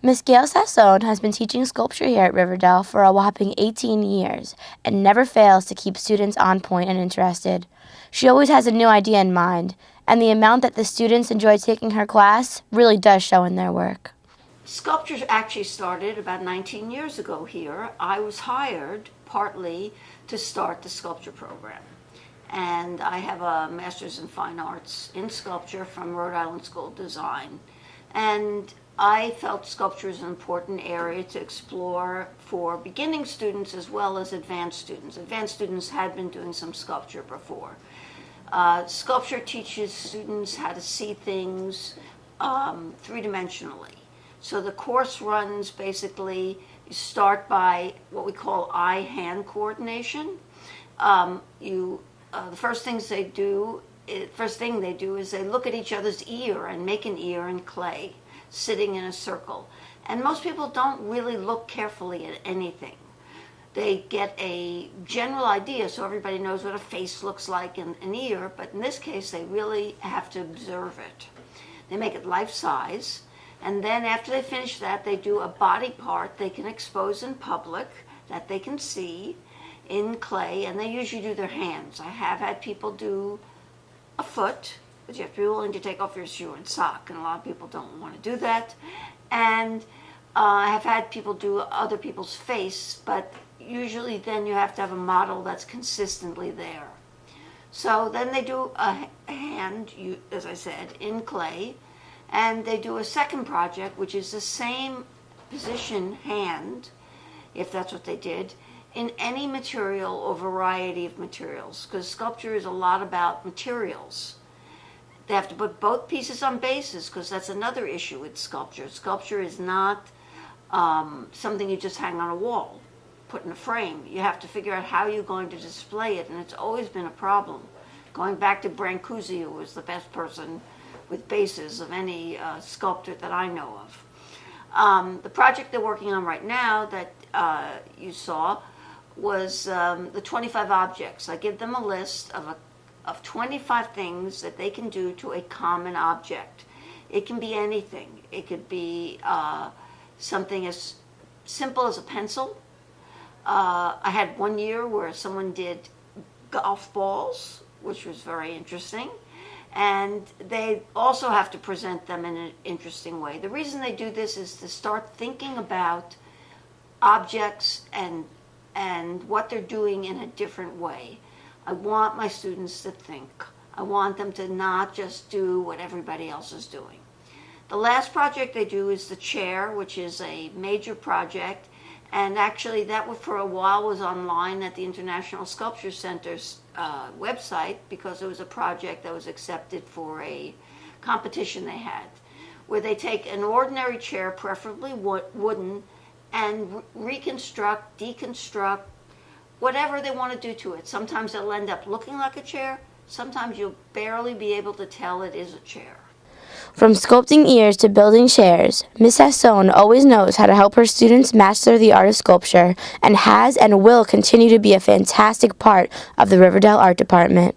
Miss Gail Sassone has been teaching sculpture here at Riverdale for a whopping 18 years and never fails to keep students on point and interested. She always has a new idea in mind, and the amount that the students enjoy taking her class really does show in their work. Sculpture actually started about 19 years ago here. I was hired partly to start the sculpture program. And I have a master's in fine arts in sculpture from Rhode Island School of Design. And I felt sculpture is an important area to explore for beginning students as well as advanced students. Advanced students had been doing some sculpture before. Sculpture teaches students how to see things three-dimensionally. So the course runs basically, you start by what we call eye-hand coordination. The first thing they do is they look at each other's ear and make an ear in clay, sitting in a circle. And most people don't really look carefully at anything. They get a general idea so everybody knows what a face looks like in an ear, but in this case they really have to observe it. They make it life-size, and then after they finish that, they do a body part they can expose in public that they can see in clay, and they usually do their hands. I have had people do a foot, but you have to be willing to take off your shoe and sock, and a lot of people don't want to do that. And I have had people do other people's face, but usually then you have to have a model that's consistently there. So then they do a hand, as I said, in clay, and they do a second project, which is the same position hand, if that's what they did, in any material or variety of materials, because sculpture is a lot about materials. They have to put both pieces on bases, because that's another issue with sculpture. Sculpture is not something you just hang on a wall, put in a frame. You have to figure out how you're going to display it, and it's always been a problem. Going back to Brancusi, who was the best person with bases of any sculptor that I know of. The project they're working on right now that you saw was the 25 objects. I give them a list of 25 things that they can do to a common object. It can be anything. It could be something as simple as a pencil. I had one year where someone did golf balls, which was very interesting. And they also have to present them in an interesting way. The reason they do this is to start thinking about objects and what they're doing in a different way. I want my students to think. I want them to not just do what everybody else is doing. The last project they do is the chair, which is a major project, and actually that for a while was online at the International Sculpture Center's website, because it was a project that was accepted for a competition they had, where they take an ordinary chair, preferably wooden, and reconstruct, deconstruct, whatever they want to do to it. Sometimes it'll end up looking like a chair. Sometimes you'll barely be able to tell it is a chair. From sculpting ears to building chairs, Miss Sassone always knows how to help her students master the art of sculpture and has and will continue to be a fantastic part of the Riverdale Art Department.